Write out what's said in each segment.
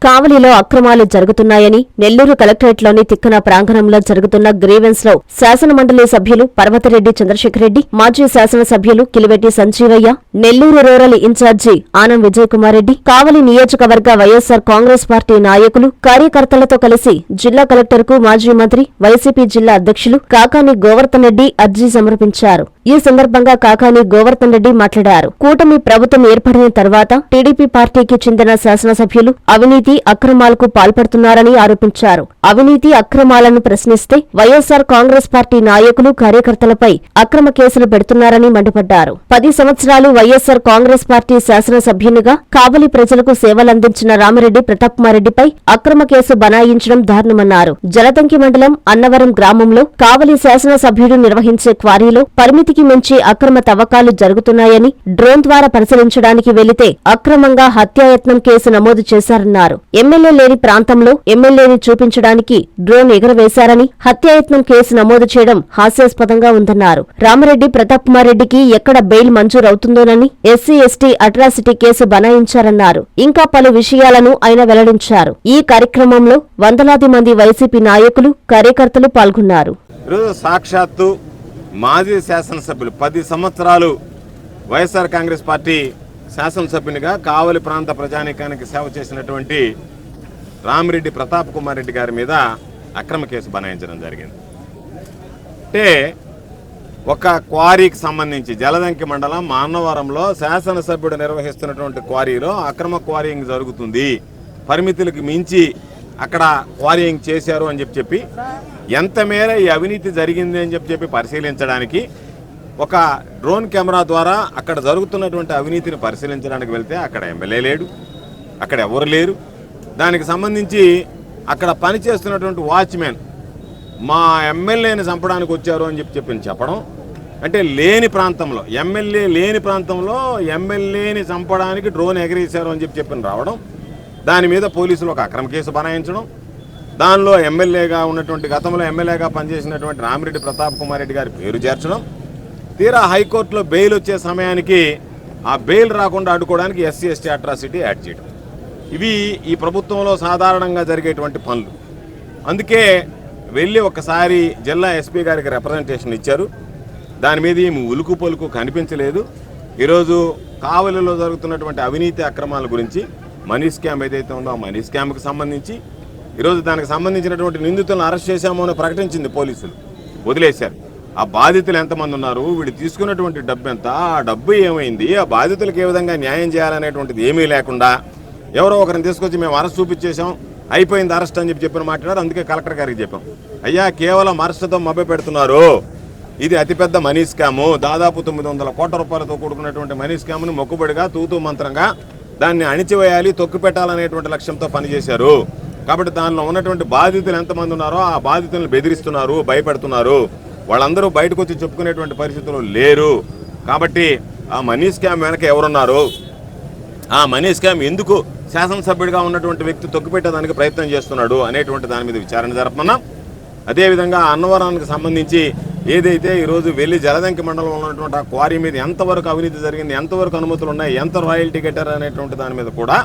కావలిలో అక్రమాలు జరుగుతున్నాయని నెల్లూరు కలెక్టరేట్లోని తిక్కన ప్రాంగణంలో జరుగుతున్న గ్రీవెన్స్ లో శాసనమండలి సభ్యులు పర్వతరెడ్డి చంద్రశేఖరరెడ్డి, మాజీ శాసనసభ్యులు కిలివెట్టి సంజీవయ్య, నెల్లూరు రూరల్ ఇన్ఛార్జి ఆనం విజయ్ కుమార్ రెడ్డి, కావలి నియోజకవర్గ వైఎస్సార్ కాంగ్రెస్ పార్టీ నాయకులు, కార్యకర్తలతో కలిసి జిల్లా కలెక్టర్కు మాజీ మంత్రి, వైసీపీ జిల్లా అధ్యక్షులు కాకాని గోవర్ధన్ రెడ్డి అర్జీ సమర్పించారు. ఈ సందర్భంగా కాకాని గోవర్ధన్ రెడ్డి మాట్లాడారు. కూటమి ప్రభుత్వం ఏర్పడిన తర్వాత టీడీపీ పార్టీకి చెందిన శాసనసభ్యులు అవినీతి అక్రమాలకు పాల్పడుతున్నారని ఆరోపించారు. అవినీతి అక్రమాలను ప్రశ్నిస్తే వైఎస్సార్ కాంగ్రెస్ పార్టీ నాయకులు, కార్యకర్తలపై అక్రమ కేసులు పెడుతున్నారని మండిపడ్డారు. 10 సంవత్సరాలు వైఎస్సార్ కాంగ్రెస్ పార్టీ శాసనసభ్యునిగా కావలి ప్రజలకు సేవలందించిన రామిరెడ్డి ప్రతాప్ కుమార్ రెడ్డిపై అక్రమ కేసు బనాయించడం దారుణమన్నారు. జలదంకి మండలం అన్నవరం గ్రామంలో కావలి శాసనసభ్యుడు నిర్వహించే క్వారీలో పరిమితికి మించి అక్రమ తవ్వకాలు జరుగుతున్నాయని డ్రోన్ ద్వారా పరిశీలించడానికి వెళితే అక్రమంగా హత్యాయత్నం కేసు నమోదు చేశారన్నారు. ఎమ్మెల్యే లేని ప్రాంతంలో ఎమ్మెల్యేని చూపించడానికి డ్రోన్ ఎగరవేశారని, హత్యాయత్నం కేసు నమోదు చేయడం హాస్యాస్పదంగా ఉందన్నారు. రామిరెడ్డి ప్రతాప్ కుమార్ రెడ్డికి ఎక్కడ బెయిల్ మంజూరవుతుందోనని ఎస్సీ ఎస్టీ అట్రాసిటీ కేసు బనాయించారన్నారు. ఇంకా పలు విషయాలను ఆయన వెల్లడించారు. ఈ కార్యక్రమంలో వందలాది మంది వైసీపీ నాయకులు, కార్యకర్తలు పాల్గొన్నారు. సాక్షాత్తు మాజీ శాసనసభ్యులు 10 సంవత్సరాలు వైఎస్ఆర్ కాంగ్రెస్ పార్టీ శాసనసభ్యునిగా కావలి ప్రాంత ప్రజానీకానికి సేవ చేసినటువంటి రామిరెడ్డి ప్రతాప్ కుమార్ రెడ్డి గారి మీద అక్రమ కేసు బనాయించడం జరిగింది. అంటే ఒక క్వారీకి సంబంధించి జలదంకి మండలం మానవరంలో శాసనసభ్యుడు నిర్వహిస్తున్నటువంటి క్వారీలో అక్రమ క్వారీయింగ్ జరుగుతుంది, పరిమితులకు మించి అక్కడ క్వారీయింగ్ చేశారు అని చెప్పి ఎంత మేర ఈ అవినీతి జరిగింది అని చెప్పి పరిశీలించడానికి ఒక డ్రోన్ కెమెరా ద్వారా అక్కడ జరుగుతున్నటువంటి అవినీతిని పరిశీలించడానికి వెళ్తే అక్కడ ఎమ్మెల్యే లేడు, అక్కడ ఎవరు లేరు. దానికి సంబంధించి అక్కడ పనిచేస్తున్నటువంటి వాచ్మెన్ మా ఎమ్మెల్యేని చంపడానికి వచ్చారు అని చెప్పడం, అంటే లేని ప్రాంతంలో ఎమ్మెల్యే లేని ప్రాంతంలో ఎమ్మెల్యేని చంపడానికి డ్రోన్ ఎగరేశారు అని చెప్పి రావడం, దాని మీద పోలీసులు ఒక అక్రమ కేసు బనాయించడం, దానిలో ఎమ్మెల్యేగా ఉన్నటువంటి గతంలో ఎమ్మెల్యేగా పనిచేసినటువంటి రామిరెడ్డి ప్రతాప్ కుమార్ రెడ్డి గారి పేరు చేర్చడం, తీరా హైకోర్టులో బెయిల్ వచ్చే సమయానికి ఆ బెయిల్ రాకుండా అడ్డుకోవడానికి ఎస్సీ ఎస్టీ అట్రాసిటీ యాడ్ చేయడం, ఇవి ఈ ప్రభుత్వంలో సాధారణంగా జరిగేటువంటి పనులు. అందుకే వెళ్ళి ఒకసారి జిల్లా ఎస్పీ గారికి రిప్రజెంటేషన్ ఇచ్చారు. దాని మీద ఏమి ఉలుకు పలుకు కనిపించలేదు. ఈరోజు కావలిలో జరుగుతున్నటువంటి అవినీతి అక్రమాల గురించి మనీ స్కామ్ ఏదైతే ఉందో ఆ మనీ స్కామ్కి సంబంధించి ఈరోజు దానికి సంబంధించినటువంటి నిందితులను అరెస్ట్ చేశామో అని ప్రకటించింది పోలీసులు, వదిలేశారు. ఆ బాధితులు ఎంతమంది ఉన్నారు, వీడు తీసుకున్నటువంటి డబ్బు ఎంత, ఆ డబ్బు ఏమైంది, ఆ బాధితులకు ఏ విధంగా న్యాయం చేయాలనేటువంటిది ఏమీ లేకుండా ఎవరో ఒకరిని తీసుకొచ్చి మేము అరెస్ట్ చూపించేసాం, అయిపోయింది అరెస్ట్ అని చెప్పిన మాట్లాడారు. అందుకే కలెక్టర్ గారికి చెప్పాం, అయ్యా కేవలం అరెస్టుతో మభ్య పెడుతున్నారు, ఇది అతిపెద్ద మనీ స్కాము, దాదాపు 900 కోట్ల రూపాయలతో కూడుకున్నటువంటి మనీ స్కామ్ను మొక్కుబడిగా తూతూ మంత్రంగా దాన్ని అణిచివేయాలి, తొక్కిపెట్టాలనేటువంటి లక్ష్యంతో పనిచేశారు. కాబట్టి దానిలో ఉన్నటువంటి బాధితులు ఎంతమంది ఉన్నారో ఆ బాధితులను బెదిరిస్తున్నారు, భయపెడుతున్నారు. వాళ్ళందరూ బయటకు వచ్చి చెప్పుకునేటువంటి పరిస్థితులు లేరు. కాబట్టి ఆ మనీ స్కామ్ వెనక ఎవరున్నారు, ఆ మనీ స్కామ్ ఎందుకు శాసనసభ్యుడిగా ఉన్నటువంటి వ్యక్తి తొక్కిపెట్టేదానికి ప్రయత్నం చేస్తున్నాడు అనేటువంటి దాని మీద విచారణ జరపమన్నాం. అదేవిధంగా అన్నవరానికి సంబంధించి ఏదైతే ఈరోజు వెళ్ళి జలదంకి మండలంలో ఉన్నటువంటి ఆ క్వారీ మీద ఎంతవరకు అవినీతి జరిగింది, ఎంతవరకు అనుమతులు ఉన్నాయి, ఎంత రాయల్టీ కట్టారు అనేటువంటి దాని మీద కూడా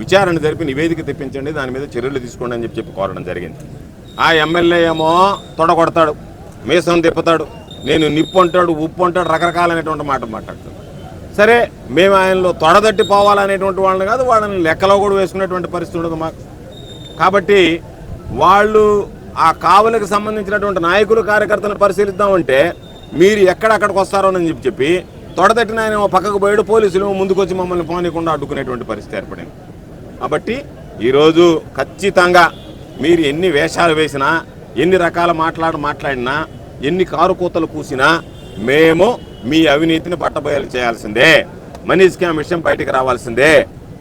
విచారణ జరిపి నివేదిక తెప్పించండి, దాని మీద చర్యలు తీసుకోండి అని చెప్పి కోరడం జరిగింది. ఆ ఎమ్మెల్యే ఏమో తొడగొడతాడు, మీసం తిప్పుతాడు, నేను నిప్పు అంటాడు, ఉప్పు అంటాడు, రకరకాలనేటువంటి మాట మాట్లాడతాడు. సరే మేము ఆయనలో తొడదట్టి పోవాలనేటువంటి వాళ్ళని కాదు, వాళ్ళని లెక్కలో కూడా వేసుకునేటువంటి పరిస్థితి ఉండదు మాకు. కాబట్టి వాళ్ళు ఆ కావలికి సంబంధించినటువంటి నాయకులు, కార్యకర్తలను పరిశీలిద్దామంటే మీరు ఎక్కడక్కడికి వస్తారో అని చెప్పి తొడదట్టిన ఆయన పక్కకు పోయాడు, పోలీసులు ముందుకు వచ్చి మమ్మల్ని పోనీకుండా అడ్డుకునేటువంటి పరిస్థితి ఏర్పడింది. కాబట్టి ఈరోజు ఖచ్చితంగా మీరు ఎన్ని వేషాలు వేసినా, ఎన్ని రకాల మాట్లాడినా, ఎన్ని కారు కూతలు కూసినా మేము మీ అవినీతిని బట్టబయలు చేయాల్సిందే, మనీ స్కామ్ విషయం బయటికి రావాల్సిందే.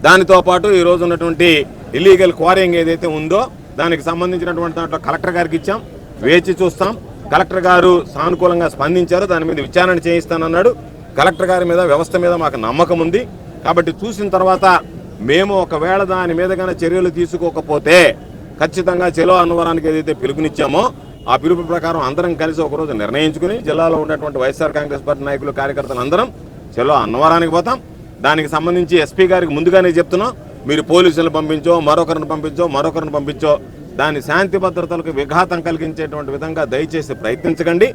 దానితో పాటు ఈరోజు ఉన్నటువంటి ఇల్లీగల్ క్వారీయింగ్ ఏదైతే ఉందో దానికి సంబంధించినటువంటి దాంట్లో కలెక్టర్ గారికి ఇచ్చాం, వేచి చూస్తాం. కలెక్టర్ గారు సానుకూలంగా స్పందించారు, దాని మీద విచారణ చేయిస్తానన్నాడు. కలెక్టర్ గారి మీద, వ్యవస్థ మీద మాకు నమ్మకం ఉంది. కాబట్టి చూసిన తర్వాత మేము ఒకవేళ దాని మీద కానీ చర్యలు తీసుకోకపోతే ఖచ్చితంగా చెలో అన్నవరానికి ఏదైతే పిలుపునిచ్చామో ఆ పిలుపు ప్రకారం అందరం కలిసి ఒకరోజు నిర్ణయించుకుని జిల్లాలో ఉన్నటువంటి వైఎస్ఆర్ కాంగ్రెస్ పార్టీ నాయకులు, కార్యకర్తలు అందరం చెలో అన్నవరానికి పోతాం. దానికి సంబంధించి ఎస్పీ గారికి ముందుగానే చెప్తున్నాం, మీరు పోలీసులను పంపించో మరొకరిని పంపించో దాని శాంతి భద్రతలకు విఘాతం కలిగించేటువంటి విధంగా దయచేసి ప్రయత్నించకండి.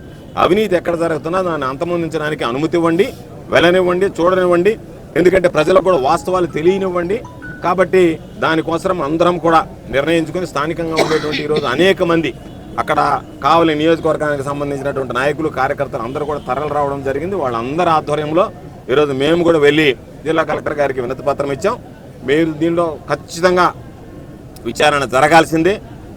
అవినీతి ఎక్కడ జరుగుతున్నా దాన్ని అంతమొందించడానికి అనుమతి ఇవ్వండి, వెళ్ళనివ్వండి, చూడనివ్వండి. ఎందుకంటే ప్రజలకు కూడా వాస్తవాలు తెలియనివ్వండి. కాబట్టి దానికోసం అందరం కూడా నిర్ణయించుకొని స్థానికంగా ఉండేటువంటి ఈరోజు అనేక మంది అక్కడ కావలి నియోజకవర్గానికి సంబంధించినటువంటి నాయకులు, కార్యకర్తలు అందరూ కూడా తరలి రావడం జరిగింది. వాళ్ళందరి ఆధ్వర్యంలో ఈరోజు మేము కూడా వెళ్ళి జిల్లా కలెక్టర్ గారికి వినతి పత్రం ఇచ్చాం. మీరు దీనిలో ఖచ్చితంగా విచారణ జరగాల్సిందే,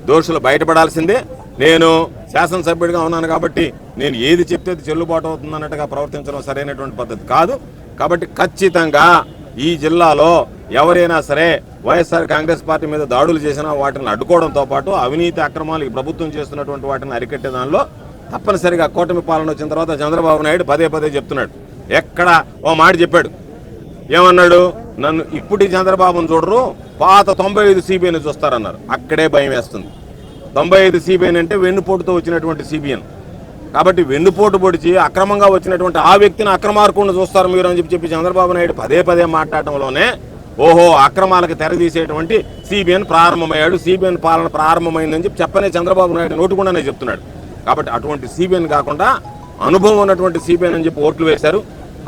దోషులు బయటపడాల్సిందే. నేను శాసనసభ్యుడిగా ఉన్నాను కాబట్టి నేను ఏది చెప్తే చెల్లుబాటు అవుతుంది అన్నట్టుగా ప్రవర్తించడం సరైనటువంటి పద్ధతి కాదు. కాబట్టి ఖచ్చితంగా ఈ జిల్లాలో ఎవరైనా సరే వైఎస్ఆర్ కాంగ్రెస్ పార్టీ మీద దాడులు చేసినా వాటిని అడ్డుకోవడంతో పాటు అవినీతి అక్రమాలు ఈ ప్రభుత్వం చేస్తున్నటువంటి వాటిని అరికట్టే దానిలో తప్పనిసరిగా కూటమి పాలన వచ్చిన తర్వాత చంద్రబాబు నాయుడు పదే చెప్తున్నాడు. ఎక్కడ ఓ మాట చెప్పాడు, ఏమన్నాడు, నన్ను ఇప్పటి చంద్రబాబును చూడరు, పాత 95 సిబిఐని చూస్తారన్నారు. అక్కడే భయం వేస్తుంది. 95 సిబిఐని అంటే వెన్నుపోటుతో వచ్చినటువంటి సిబిఐని. కాబట్టి వెన్నుపోటు పొడిచి అక్రమంగా వచ్చినటువంటి ఆ వ్యక్తిని అక్రమార్కులను చూస్తారు మీరు అని చెప్పి చంద్రబాబు నాయుడు పదే మాట్లాడటంలోనే ఓహో అక్రమాలకు తెరదీసేటువంటి సిబిఐని ప్రారంభమయ్యాడు, సిబిఐని పాలన ప్రారంభమైందని చెప్పనే చంద్రబాబు నాయుడు నోటుకుండానే చెప్తున్నాడు. కాబట్టి అటువంటి సిబిఐని కాకుండా అనుభవం ఉన్నటువంటి సిబిఐని అని చెప్పి ఓట్లు వేశారు.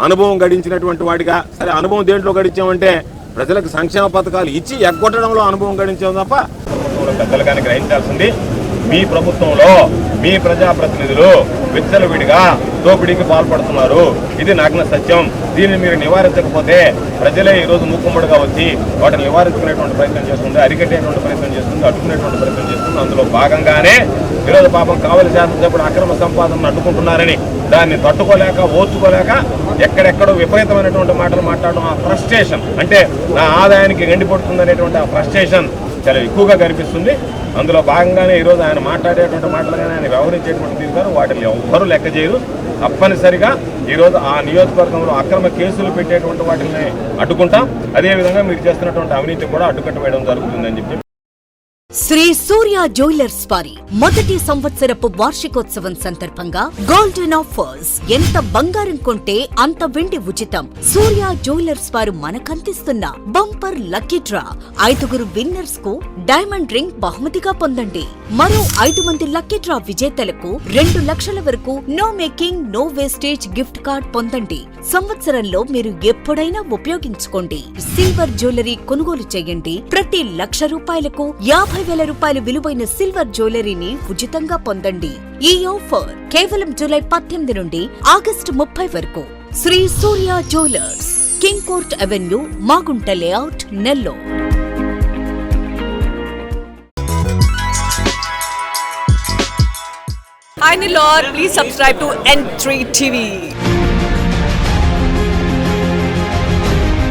అనుభవం గడించినటువంటి వాడిగా, సరే అనుభవం దేంట్లో గడించామంటే ప్రజలకు సంక్షేమ పథకాలు ఇచ్చి ఎగ్గొట్టడంలో అనుభవం గడించాం తప్ప పెద్దలు కానీ గ్రహించాల్సింది. మీ ప్రభుత్వంలో మీ ప్రజాప్రతినిధులు విచ్చలవిడిగా దోపిడీకి పాల్పడుతున్నారు. ఇది నగ్న సత్యం. దీన్ని మీరు నివారించకపోతే ప్రజలే ఈరోజు ముక్కుమ్మడిగా వచ్చి వాటిని నివారించుకునేటువంటి ప్రయత్నం చేస్తుంది, అరికట్టేటువంటి ప్రయత్నం చేస్తుంది, అడ్డుకునేటువంటి ప్రయత్నం చేస్తుంది. అందులో భాగంగానే ఈరోజు పాపం కావలి శాసనసభ్యుడు అక్రమ సంపాదనను అడ్డుకుంటున్నారని దాన్ని తట్టుకోలేక ఓర్చుకోలేక ఎక్కడెక్కడో విపరీతమైనటువంటి మాటలు మాట్లాడడం, ఆ ఫ్రస్ట్రేషన్ అంటే నా ఆదాయానికి గండిపడుతుంది అనేటువంటి ఆ ఫ్రస్ట్రేషన్ చాలా ఎక్కువగా కనిపిస్తుంది. అందులో భాగంగానే ఈరోజు ఆయన మాట్లాడేటువంటి మాటలు కానీ ఆయన వ్యవహరించేటువంటి తీరుగారు వాటిని ఎవ్వరూ లెక్క చేయరు. తప్పనిసరిగా ఈరోజు ఆ నియోజకవర్గంలో అక్రమ కేసులు పెట్టేటువంటి వాటిని అడ్డుకుంటాం. అదేవిధంగా మీరు చేస్తున్నటువంటి అవినీతి కూడా అడ్డుకట్ట వేయడం జరుగుతుందని చెప్పి శ్రీ సూర్య జ్యువెలర్స్ వారి మొదటి సంవత్సరపు వార్షికోత్సవం సందర్భంగా గోల్డెన్ ఆఫర్స్. ఎంత బంగారం కొంటే అంత వెండి ఉచితం. సూర్య జ్యువెలర్స్ వారు మనకందిస్తున్న బంపర్ లక్కీ డ్రా. 5 విన్నర్స్ కు డైమండ్ రింగ్ బహుమతిగా పొందండి. మరో 5 మంది లక్కీ డ్రా విజేతలకు 2 లక్షల వరకు no making no wastage gift card పొందండి. సంవత్సరంలో మీరు ఎప్పుడైనా ఉపయోగించుకోండి. సిల్వర్ జ్యువెలరీ కొనుగోలు చేయండి. ప్రతి ₹1,00,000కు 50,000 రూపాయల విలువైన సిల్వర్ జ్యువెలరీని ఉచితంగా పొందండి. ఈ ఆఫర్ కేవలం జూలై 18 నుండి ఆగస్టు 30 వరకు. Shri Surya jewellers, king court avenue, Magunta layout, Nellore. Hi Nilor, please subscribe to N3 TV.